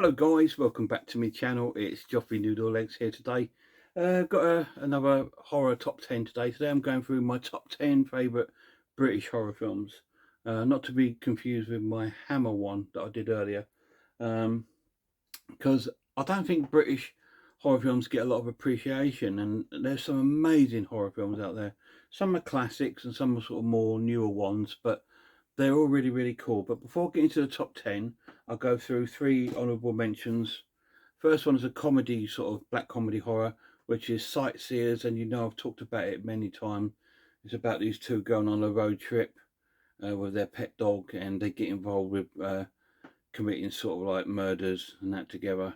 Hello guys, welcome back to my channel. It's Joffrey Noodle Legs here today. Got another horror top 10 today. Today I'm going through my top 10 favourite British horror films. Not to be confused with my Hammer one that I did earlier. Because I don't think British horror films get a lot of appreciation, and there's some amazing horror films out there. Some are classics and some are sort of more newer ones, but they're all really cool. But before getting to the top 10, I'll go through three honourable mentions. First one is a comedy, sort of black comedy horror, which is Sightseers, and you know I've talked about it many times. It's about these two going on a road trip with their pet dog, and they get involved with committing sort of like murders and that together.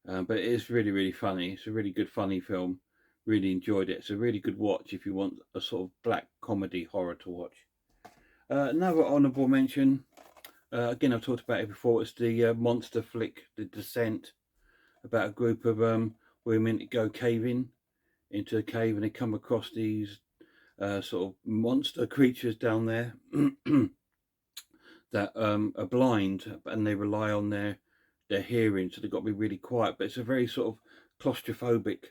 But it is really funny. It's a really good funny film. Really enjoyed it. It's a really good watch if you want a sort of black comedy horror to watch. Another honourable mention, again I've talked about it before, it's the monster flick, The Descent, about a group of women that go caving into a cave, and they come across these sort of monster creatures down there that are blind, and they rely on their hearing, so they've got to be really quiet. But it's a very sort of claustrophobic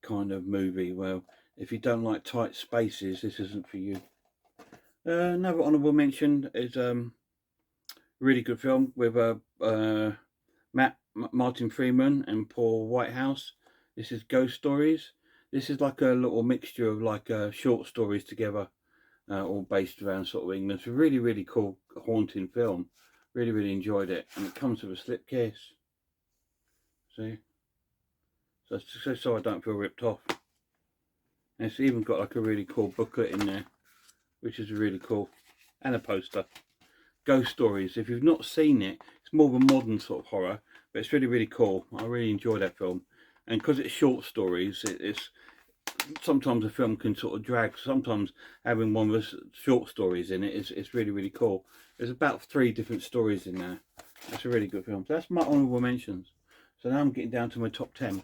kind of movie. Well, if you don't like tight spaces, this isn't for you. Another honourable mention is really good film with Martin Freeman and Paul Whitehouse. This is Ghost Stories. This is like a little mixture of like short stories together, all based around sort of England. It's a really cool haunting film. Really enjoyed it, and it comes with a slipcase. See, so I don't feel ripped off. And it's even got like a really cool booklet in there, which is really cool, and a poster. Ghost Stories. If you've not seen it, it's more of a modern sort of horror, but it's really cool. I really enjoy that film, and because it's short stories, it's sometimes a film can sort of drag. Sometimes having one with short stories in it is really cool. There's about 3 different stories in there. That's a really good film. So that's my honourable mentions. So now I'm getting down to my top 10.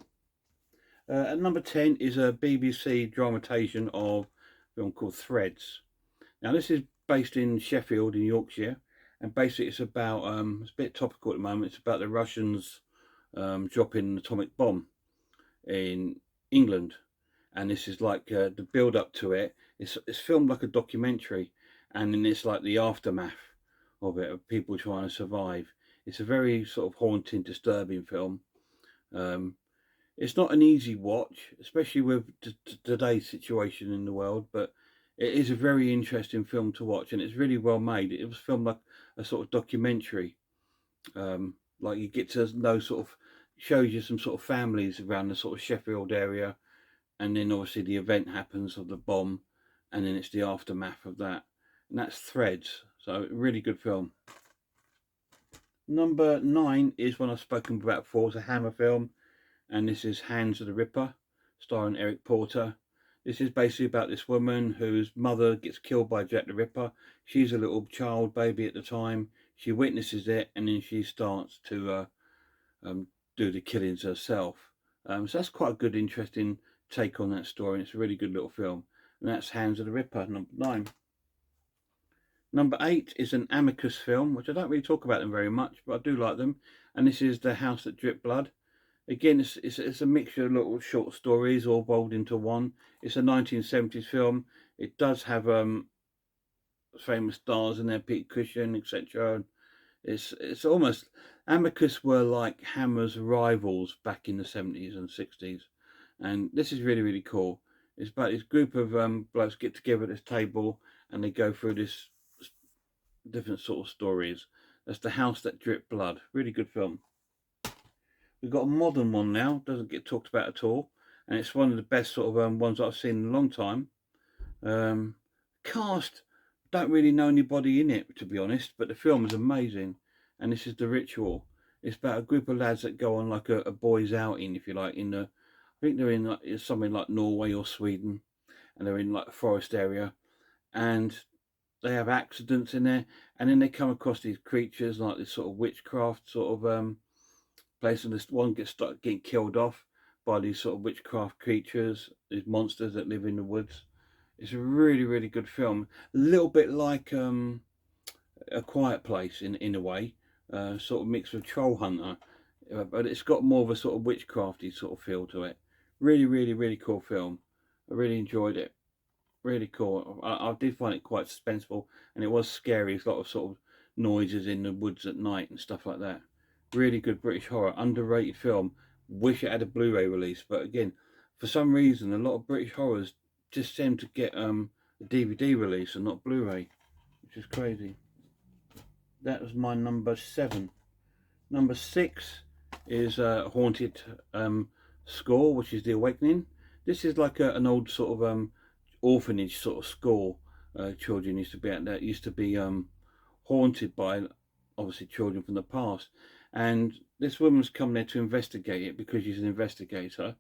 At number 10 is a BBC dramatisation of a film called Threads. Now this is based in Sheffield in Yorkshire, and basically it's about, it's a bit topical at the moment, it's about the Russians dropping an atomic bomb in England. And this is like the build up to it. It's filmed like a documentary, and then it's like the aftermath of it, of people trying to survive. It's a very sort of haunting, disturbing film. It's not an easy watch, especially with today's situation in the world, but it is a very interesting film to watch, and it's really well made. It was filmed like a sort of documentary. Like you get to know sort of, shows you some sort of families around the sort of Sheffield area, and then obviously the event happens of the bomb, and then it's the aftermath of that. And that's Threads. So really good film. Number 9 is one I've spoken about before. It's a Hammer film, and this is Hands of the Ripper, starring Eric Porter. This is basically about this woman whose mother gets killed by Jack the Ripper. She's a little child baby at the time. She witnesses it, and then she starts to do the killings herself. So that's quite a good, interesting take on that story, and it's a really good little film. And that's Hands of the Ripper, number 9. Number 8 is an Amicus film, which I don't really talk about them very much, but I do like them. And this is The House That Dripped Blood. Again, it's a mixture of little short stories all rolled into one. It's a 1970s film. It does have famous stars in there, Pete Cushing, etc. It's almost, Amicus were like Hammer's rivals back in the 70s and 60s. And this is really cool. It's about this group of blokes get together at this table, and they go through this different sort of stories. That's The House That Dripped Blood. Really good film. We've got a modern one now, doesn't get talked about at all, and it's one of the best sort of ones I've seen in a long time. Cast, don't really know anybody in it, to be honest, but the film is amazing. And this is The Ritual. It's about a group of lads that go on like a boys outing, if you like, in the, I think they're in like something like Norway or Sweden, and they're in like a forest area, and they have accidents in there, and then they come across these creatures like this sort of witchcraft sort of place, and this one gets started getting killed off by these sort of witchcraft creatures, these monsters that live in the woods. It's a really good film. A little bit like A Quiet Place in a way, sort of mixed with Troll Hunter. but it's got more of a sort of witchcrafty sort of feel to it. Really, really, really cool film. I really enjoyed it. Really cool. I did find it quite suspenseful, and it was scary. There's a lot of sort of noises in the woods at night and stuff like that. Really good British horror, underrated film. Wish it had a Blu-ray release, but again, for some reason, a lot of British horrors just seem to get a DVD release and not Blu-ray, which is crazy. That was my number 7. Number 6 is Haunted School, which is The Awakening. This is like an old sort of orphanage sort of school. Children used to be at that, used to be haunted by obviously children from the past. And this woman's come there to investigate it because she's an investigator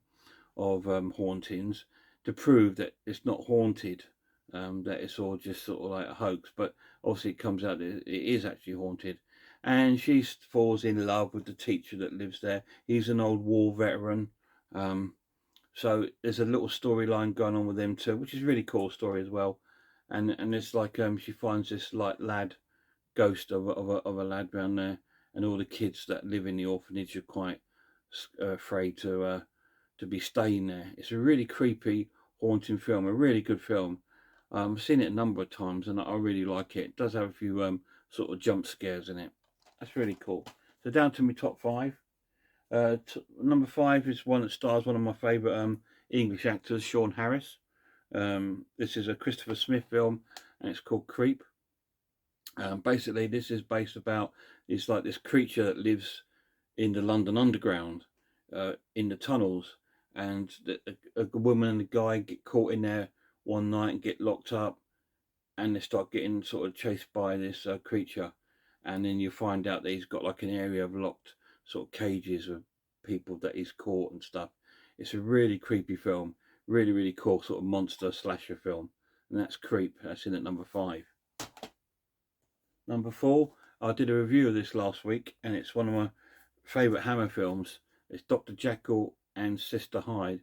of hauntings, to prove that it's not haunted, that it's all just sort of like a hoax. But obviously it comes out that it is actually haunted. And she falls in love with the teacher that lives there. He's an old war veteran. So there's a little storyline going on with them too, which is a really cool story as well. And it's like she finds this like lad, ghost of a lad down there, and all the kids that live in the orphanage are quite afraid to be staying there. It's a really creepy, haunting film, a really good film. I've seen it a number of times, and I really like it. It does have a few sort of jump scares in it. That's really cool. So down to my top 5. Number 5 is one that stars one of my favourite English actors, Sean Harris. This is a Christopher Smith film, and it's called Creep. Basically, this is based about, it's like this creature that lives in the London Underground, in the tunnels, and a woman and a guy get caught in there one night and get locked up, and they start getting sort of chased by this creature, and then you find out that he's got like an area of locked sort of cages of people that he's caught and stuff. It's a really creepy film, really, really cool sort of monster slasher film, and that's Creep. That's in at number 5. Number 4, I did a review of this last week, and it's one of my favourite Hammer films. It's Dr. Jekyll and Sister Hyde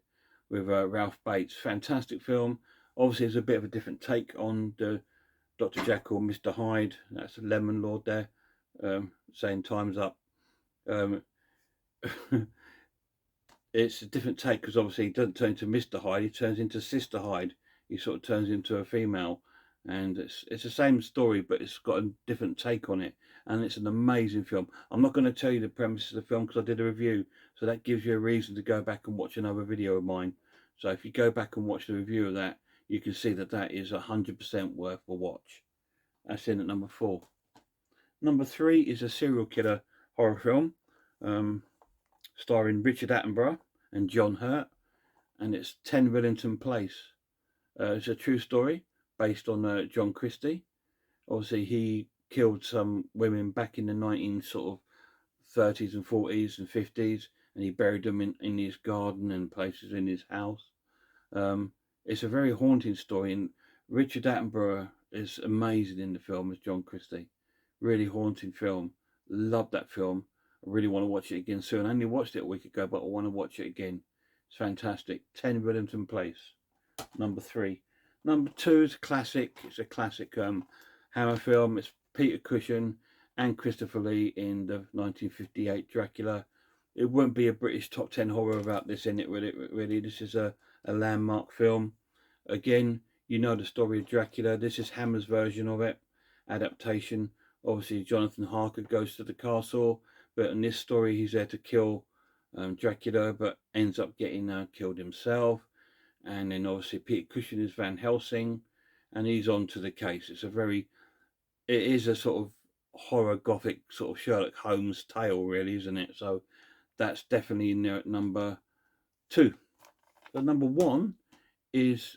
with Ralph Bates. Fantastic film. Obviously, it's a bit of a different take on the Dr. Jekyll, Mr. Hyde. That's a Lemon Lord there, saying time's up. It's a different take because obviously he doesn't turn into Mr. Hyde, he turns into Sister Hyde. He sort of turns into a female, and it's the same story, but it's got a different take on it, and it's an amazing film. I'm not going to tell you the premise of the film because I did a review, so that gives you a reason to go back and watch another video of mine. So if you go back and watch the review of that, you can see that that is 100% worth a watch. That's in at number 4. Number 3 is a serial killer horror film, starring Richard Attenborough and John Hurt, and it's 10 Willington Place. It's a true story based on John Christie. Obviously, he killed some women back in the 30s and 40s and 50s, and he buried them in his garden and places in his house. It's a very haunting story, and Richard Attenborough is amazing in the film as John Christie. Really haunting film. Love that film. I really want to watch it again soon. I only watched it a week ago, but I want to watch it again. It's fantastic. 10 Willington Place. Number 3. Number 2 is a classic. It's a classic Hammer film. It's Peter Cushing and Christopher Lee in the 1958 Dracula. It won't be a British top 10 horror without this in it, really. This is a landmark film. Again, you know the story of Dracula. This is Hammer's version of it. Adaptation. Obviously, Jonathan Harker goes to the castle, but in this story, he's there to kill Dracula, but ends up getting killed himself. And then obviously Peter Cushing is Van Helsing, and he's on to the case. It is a sort of horror gothic sort of Sherlock Holmes tale, really, isn't it? So that's definitely in there at number 2. So number 1 is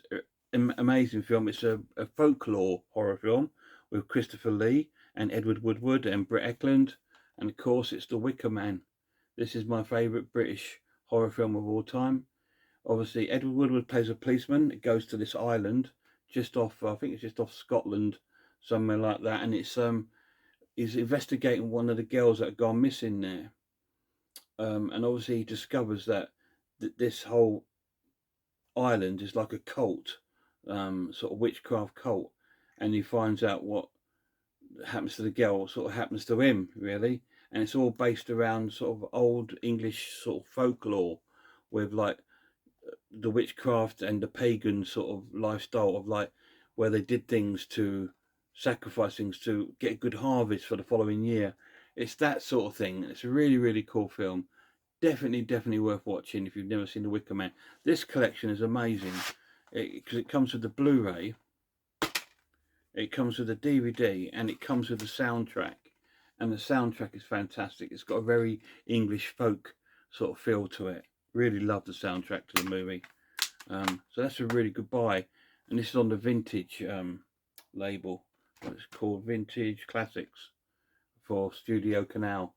an amazing film. It's a folklore horror film with Christopher Lee and Edward Woodward and Britt Ekland, and of course it's The Wicker Man. This is my favourite British horror film of all time. Obviously, Edward Woodward plays a policeman. It goes to this island just off, I think it's just off Scotland, somewhere like that, and it's he's investigating one of the girls that have gone missing there. And obviously he discovers that this whole island is like a cult, sort of witchcraft cult, and he finds out what happens to the girl, what sort of happens to him, really. and it's all based around sort of old English sort of folklore, with like the witchcraft and the pagan sort of lifestyle of like where they did things to sacrifice things to get a good harvest for the following year. It's that sort of thing. It's a really, really cool film. Definitely worth watching if you've never seen The Wicker Man. This collection is amazing because it comes with the Blu-ray, it comes with the DVD, and it comes with the soundtrack. And the soundtrack is fantastic. It's got a very English folk sort of feel to it. Really love the soundtrack to the movie. So that's a really good buy. And this is on the Vintage label. It's called Vintage Classics for Studio Canal.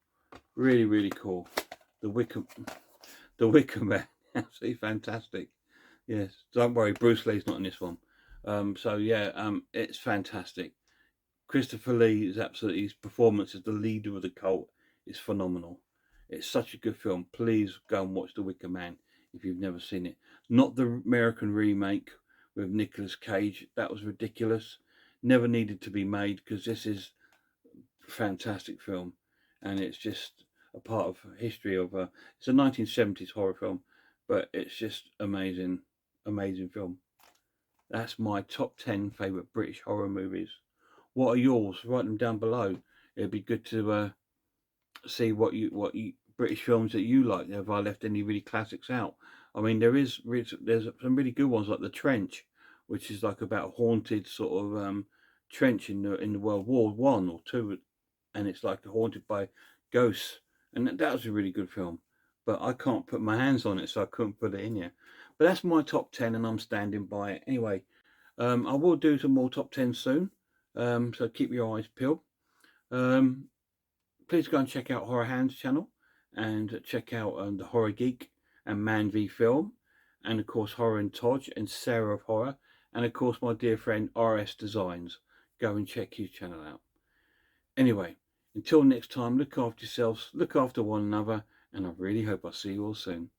Really, really cool. The Wicker Man. Absolutely fantastic. Yes. Don't worry, Bruce Lee's not in this one. So yeah, it's fantastic. Christopher Lee is absolutely, his performance as the leader of the cult is phenomenal. It's such a good film. Please go and watch The Wicker Man if you've never seen it. Not the American remake with Nicolas Cage. That was ridiculous. Never needed to be made, because this is a fantastic film, and it's just a part of history of it's a 1970s horror film, but it's just amazing, amazing film. That's my top 10 favourite British horror movies. What are yours? Write them down below. It'd be good to see what you British films that you like. Have I left any really classics out? I mean, there's some really good ones like The Trench, which is like about a haunted sort of trench in the World War One or Two, and it's like haunted by ghosts, and that was a really good film. But I can't put my hands on it, so I couldn't put it in here. But that's my top 10, and I'm standing by it. Anyway, I will do some more top 10 soon, so keep your eyes peeled. Please go and check out Horror Hands channel, and check out the Horror Geek and Man v Film, and of course Horror and Todge and Sarah of Horror, and of course my dear friend RS Designs. Go and check his channel out. Anyway, until next time, look after yourselves, look after one another, and I really hope I see you all soon.